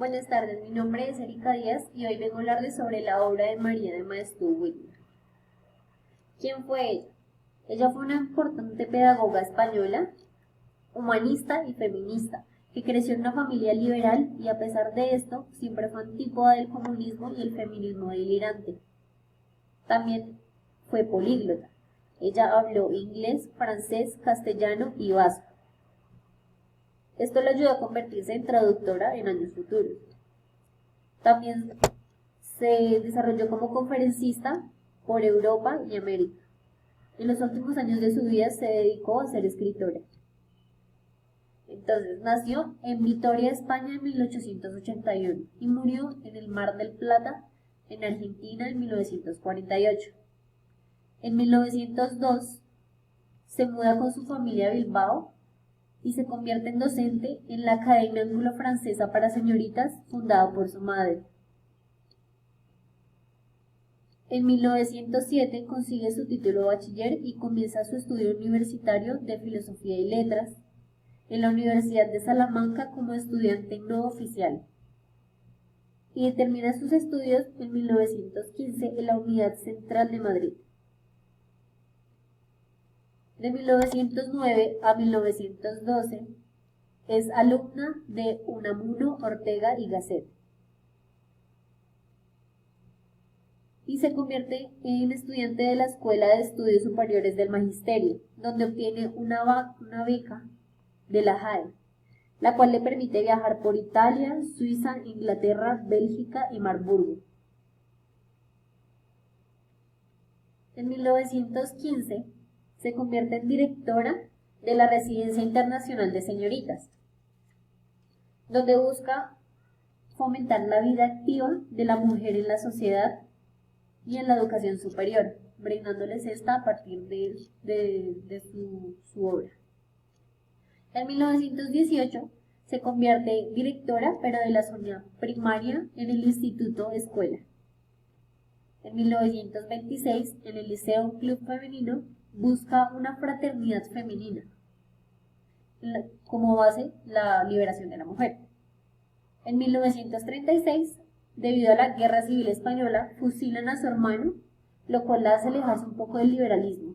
Buenas tardes, mi nombre es Erika Díaz y hoy vengo a hablarles sobre la obra de María de Maeztu Whitney. ¿Quién fue ella? Ella fue una importante pedagoga española, humanista y feminista, que creció en una familia liberal y a pesar de esto siempre fue antípoda del comunismo y el feminismo delirante. También fue políglota. Ella habló inglés, francés, castellano y vasco. Esto le ayudó a convertirse en traductora en años futuros. También se desarrolló como conferencista por Europa y América. En los últimos años de su vida se dedicó a ser escritora. Entonces, nació en Vitoria, España en 1881 y murió en el Mar del Plata, en Argentina, en 1948. En 1902 se muda con su familia a Bilbao y se convierte en docente en la Academia Anglo-Francesa para Señoritas, fundada por su madre. En 1907 consigue su título de bachiller y comienza su estudio universitario de Filosofía y Letras en la Universidad de Salamanca como estudiante no oficial y termina sus estudios en 1915 en la Unidad Central de Madrid. De 1909 a 1912 es alumna de Unamuno, Ortega y Gasset y se convierte en estudiante de la Escuela de Estudios Superiores del Magisterio, donde obtiene una beca de la JAE, la cual le permite viajar por Italia, Suiza, Inglaterra, Bélgica y Marburgo. En 1915 se convierte en directora de la Residencia Internacional de Señoritas, donde busca fomentar la vida activa de la mujer en la sociedad y en la educación superior, brindándoles esta a partir de su obra. En 1918 se convierte directora, pero de la zona primaria en el Instituto Escuela. En 1926, en el Liceo Club Femenino, busca una fraternidad femenina, como base la liberación de la mujer. En 1936, debido a la Guerra Civil Española, fusilan a su hermano, lo cual la hace alejarse un poco del liberalismo,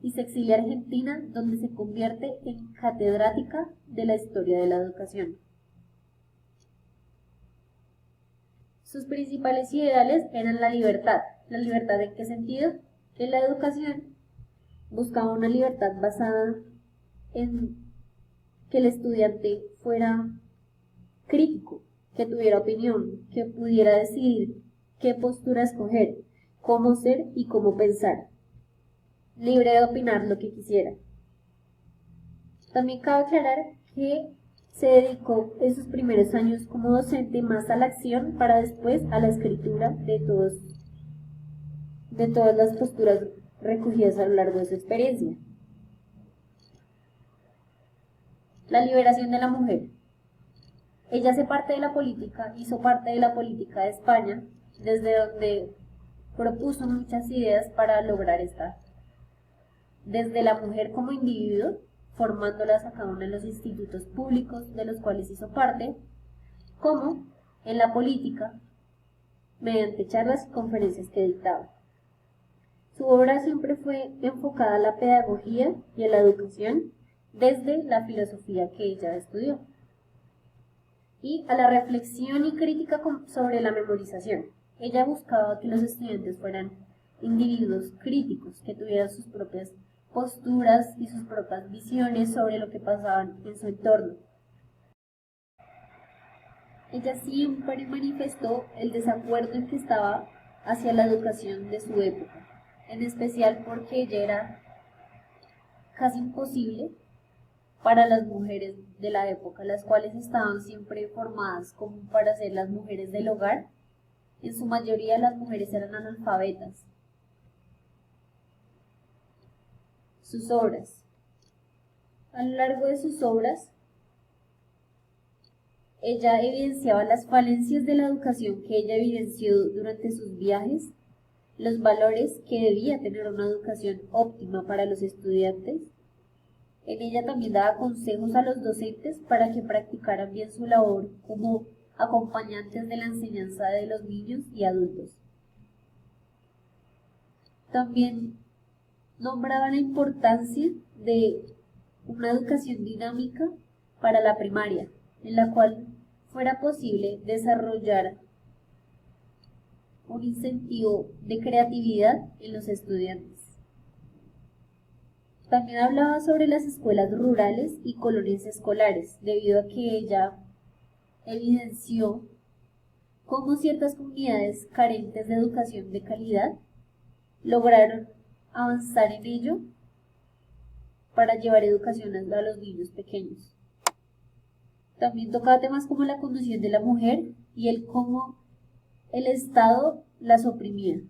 y se exilia a Argentina, donde se convierte en catedrática de la historia de la educación. Sus principales ideales eran la libertad. ¿La libertad en qué sentido? En la educación buscaba una libertad basada en que el estudiante fuera crítico, que tuviera opinión, que pudiera decidir qué postura escoger, cómo ser y cómo pensar, libre de opinar lo que quisiera. También cabe aclarar que se dedicó en sus primeros años como docente más a la acción para después a la escritura de todas las posturas recogidas a lo largo de su experiencia. La liberación de la mujer. Ella hizo parte de la política de España, desde donde propuso muchas ideas para lograr esta. Desde la mujer como individuo, formándolas a cada uno de los institutos públicos de los cuales hizo parte, como en la política, mediante charlas y conferencias que dictaba. Su obra siempre fue enfocada a la pedagogía y a la educación desde la filosofía que ella estudió y a la reflexión y crítica sobre la memorización. Ella buscaba que los estudiantes fueran individuos críticos, que tuvieran sus propias posturas y sus propias visiones sobre lo que pasaba en su entorno. Ella siempre manifestó el desacuerdo en que estaba hacia la educación de su época, en especial porque ella era casi imposible para las mujeres de la época, las cuales estaban siempre formadas como para ser las mujeres del hogar. En su mayoría las mujeres eran analfabetas. Sus obras. A lo largo de sus obras, ella evidenciaba las falencias de la educación que ella evidenció durante sus viajes, los valores que debía tener una educación óptima para los estudiantes. En ella también daba consejos a los docentes para que practicaran bien su labor como acompañantes de la enseñanza de los niños y adultos. También nombraba la importancia de una educación dinámica para la primaria, en la cual fuera posible desarrollar un incentivo de creatividad en los estudiantes. También hablaba sobre las escuelas rurales y colonias escolares, debido a que ella evidenció cómo ciertas comunidades carentes de educación de calidad lograron avanzar en ello para llevar educación a los niños pequeños. También tocaba temas como la condición de la mujer y el cómo el Estado las oprimía.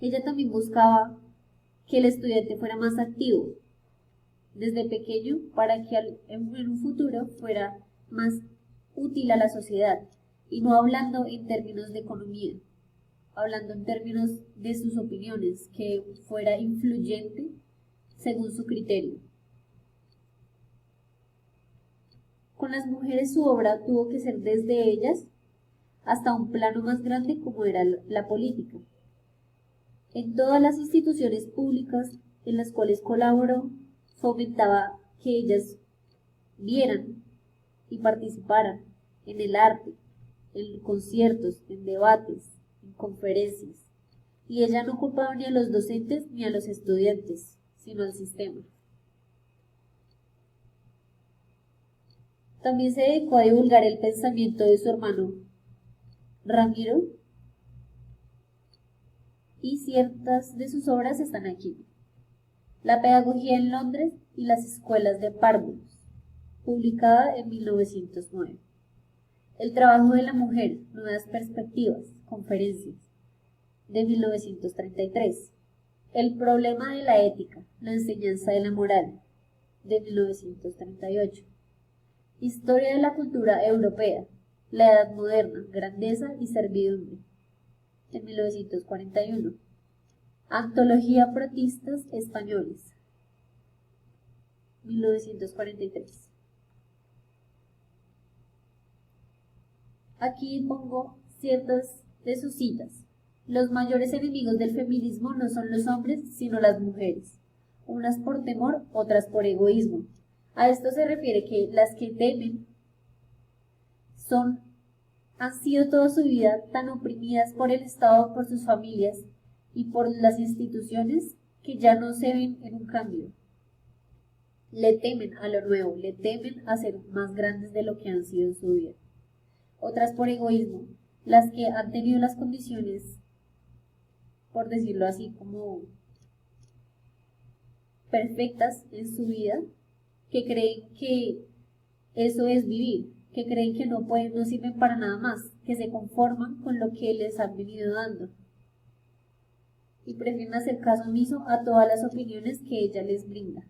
Ella también buscaba que el estudiante fuera más activo desde pequeño para que en un futuro fuera más útil a la sociedad, y no hablando en términos de economía, hablando en términos de sus opiniones, que fuera influyente según su criterio. Con las mujeres su obra tuvo que ser desde ellas hasta un plano más grande como era la política. En todas las instituciones públicas en las cuales colaboró, fomentaba que ellas vieran y participaran en el arte, en conciertos, en debates, en conferencias. Y ella no culpaba ni a los docentes ni a los estudiantes, sino al sistema. También se dedicó a divulgar el pensamiento de su hermano Ramiro, y ciertas de sus obras están aquí. La pedagogía en Londres y las escuelas de párvulos, publicada en 1909. El trabajo de la mujer, nuevas perspectivas, conferencias, de 1933. El problema de la ética, la enseñanza de la moral, de 1938. Historia de la cultura europea, la edad moderna, grandeza y servidumbre, de 1941. Antología Protistas Españoles, 1943. Aquí pongo ciertas de sus citas. Los mayores enemigos del feminismo no son los hombres, sino las mujeres, unas por temor, otras por egoísmo. A esto se refiere que las que temen han sido toda su vida tan oprimidas por el Estado, por sus familias y por las instituciones, que ya no se ven en un cambio. Le temen a lo nuevo, le temen a ser más grandes de lo que han sido en su vida. Otras por egoísmo, las que han tenido las condiciones, por decirlo así, como perfectas en su vida, que creen que eso es vivir, que creen que no sirven para nada más, que se conforman con lo que les han venido dando y prefieren hacer caso omiso a todas las opiniones que ella les brinda.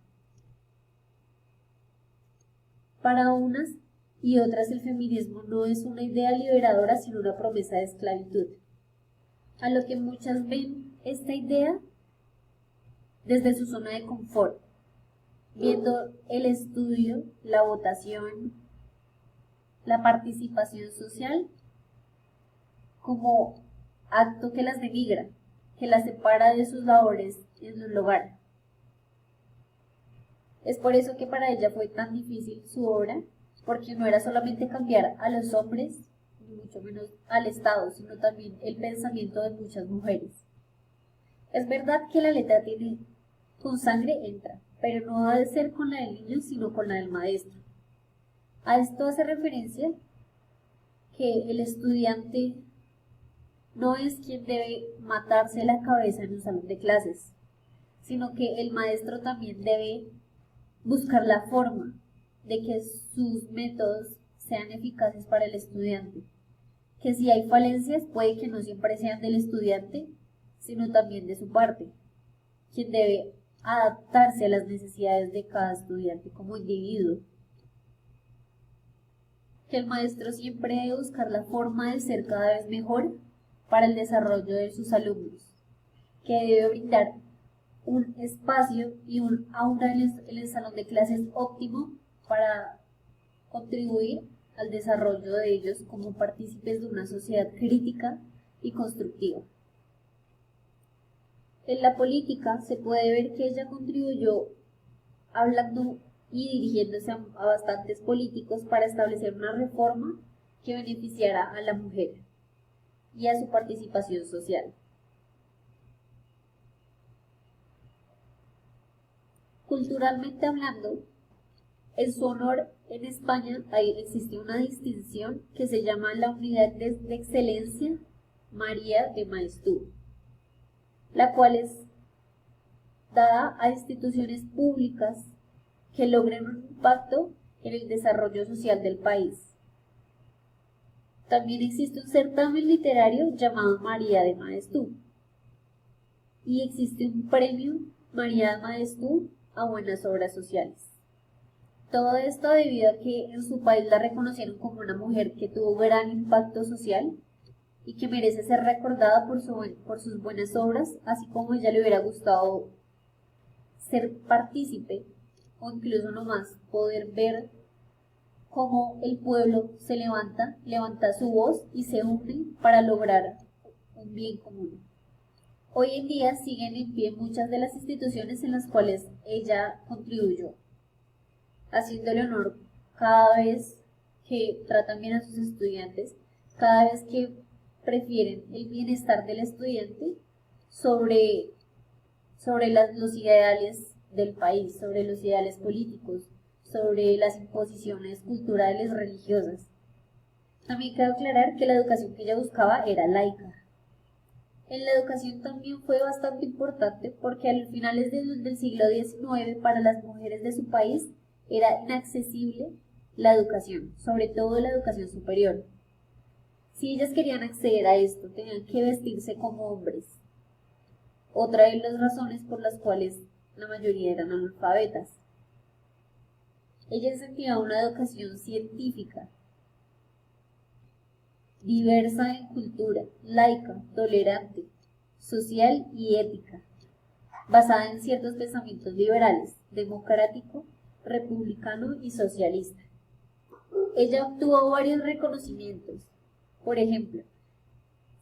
Para unas y otras el feminismo no es una idea liberadora, sino una promesa de esclavitud, a lo que muchas ven esta idea desde su zona de confort, viendo el estudio, la votación, la participación social como acto que las denigra, que las separa de sus labores en el hogar. Es por eso que para ella fue tan difícil su obra, porque no era solamente cambiar a los hombres, ni mucho menos al Estado, sino también el pensamiento de muchas mujeres. Es verdad que la letra tiene con sangre entra, pero no ha de ser con la del niño, sino con la del maestro. A esto hace referencia que el estudiante no es quien debe matarse la cabeza en un salón de clases, sino que el maestro también debe buscar la forma de que sus métodos sean eficaces para el estudiante, que si hay falencias puede que no siempre sean del estudiante, sino también de su parte, quien debe adaptarse a las necesidades de cada estudiante como individuo. Que el maestro siempre debe buscar la forma de ser cada vez mejor para el desarrollo de sus alumnos, que debe brindar un espacio y un aura en el salón de clases óptimo para contribuir al desarrollo de ellos como partícipes de una sociedad crítica y constructiva. En la política se puede ver que ella contribuyó hablando y dirigiéndose a bastantes políticos para establecer una reforma que beneficiara a la mujer y a su participación social. Culturalmente hablando, en su honor en España existe una distinción que se llama la Unidad de Excelencia María de Maeztu, la cual es dada a instituciones públicas que logren un impacto en el desarrollo social del país. También existe un certamen literario llamado María de Maeztu y existe un premio María de Maeztu a buenas obras sociales. Todo esto debido a que en su país la reconocieron como una mujer que tuvo gran impacto social y que merece ser recordada por sus buenas obras, así como a ella le hubiera gustado ser partícipe o incluso nomás poder ver cómo el pueblo se levanta su voz y se une para lograr un bien común. Hoy en día siguen en pie muchas de las instituciones en las cuales ella contribuyó, haciéndole honor cada vez que tratan bien a sus estudiantes, cada vez que prefieren el bienestar del estudiante sobre los ideales del país, sobre los ideales políticos, sobre las imposiciones culturales religiosas. También cabe aclarar que la educación que ella buscaba era laica. En la educación también fue bastante importante porque a los finales del siglo XIX para las mujeres de su país era inaccesible la educación, sobre todo la educación superior. Si ellas querían acceder a esto, tenían que vestirse como hombres. Otra de las razones por las cuales la mayoría eran analfabetas. Ella incentivaba una educación científica, diversa en cultura, laica, tolerante, social y ética, basada en ciertos pensamientos liberales, democrático, republicano y socialista. Ella obtuvo varios reconocimientos. Por ejemplo,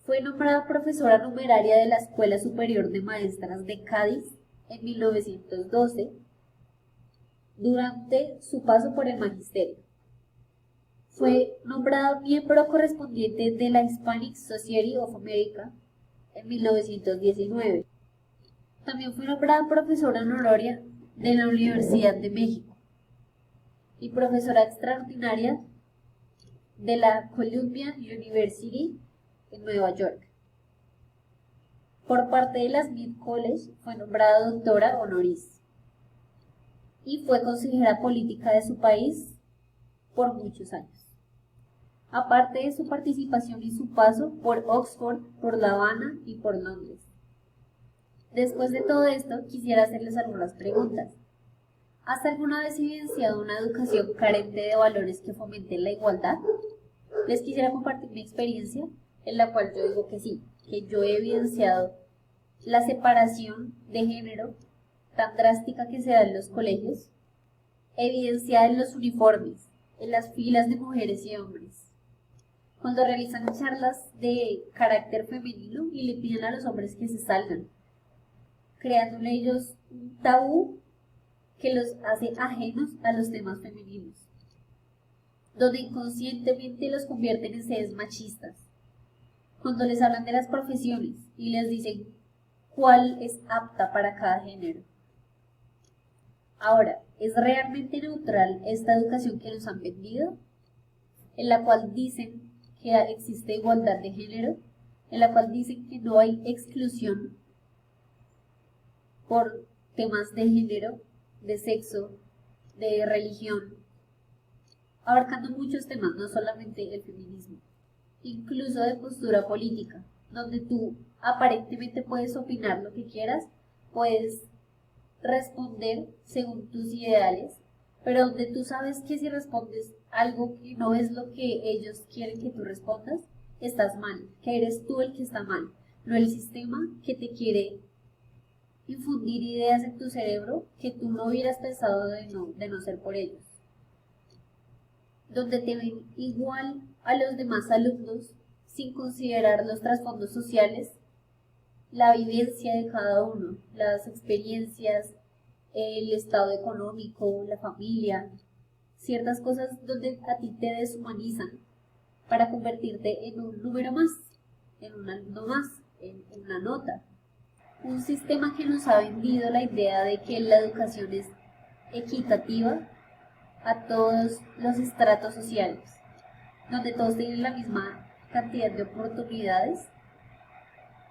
fue nombrada profesora numeraria de la Escuela Superior de Maestras de Cádiz en 1912 durante su paso por el magisterio. Fue nombrada miembro correspondiente de la Hispanic Society of America en 1919. También fue nombrada profesora honoraria de la Universidad de México y profesora extraordinaria de la Columbia University en Nueva York. Por parte de la Smith College fue nombrada doctora honoris y fue consejera política de su país por muchos años. Aparte de su participación y su paso por Oxford, por La Habana y por Londres. Después de todo esto, quisiera hacerles algunas preguntas. ¿Has alguna vez evidenciado una educación carente de valores que fomenten la igualdad? Les quisiera compartir mi experiencia, en la cual yo digo que sí, que yo he evidenciado la separación de género tan drástica que se da en los colegios, evidenciada en los uniformes, en las filas de mujeres y hombres, cuando realizan charlas de carácter femenino y le piden a los hombres que se salgan, creándole ellos un tabú que los hace ajenos a los temas femeninos, donde inconscientemente los convierten en seres machistas. Cuando les hablan de las profesiones y les dicen cuál es apta para cada género. Ahora, ¿es realmente neutral esta educación que nos han vendido? En la cual dicen que existe igualdad de género, en la cual dicen que no hay exclusión por temas de género, de sexo, de religión, abarcando muchos temas, no solamente el feminismo, incluso de postura política, donde tú aparentemente puedes opinar lo que quieras, puedes responder según tus ideales, pero donde tú sabes que si respondes algo que no es lo que ellos quieren que tú respondas, estás mal, que eres tú el que está mal, no el sistema que te quiere infundir ideas en tu cerebro que tú no hubieras pensado de no ser por ellos. donde te ven igual a los demás alumnos sin considerar los trasfondos sociales, la vivencia de cada uno, las experiencias, el estado económico, la familia, ciertas cosas donde a ti te deshumanizan para convertirte en un número más, en un alumno más, en una nota. Un sistema que nos ha vendido la idea de que la educación es equitativa a todos los estratos sociales, donde todos tienen la misma cantidad de oportunidades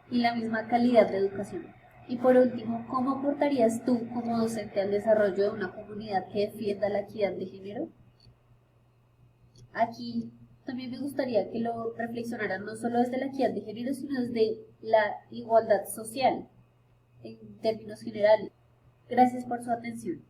y la misma calidad de educación. Y por último, ¿cómo aportarías tú como docente al desarrollo de una comunidad que defienda la equidad de género? Aquí también me gustaría que lo reflexionaran no solo desde la equidad de género, sino desde la igualdad social, en términos generales. Gracias por su atención.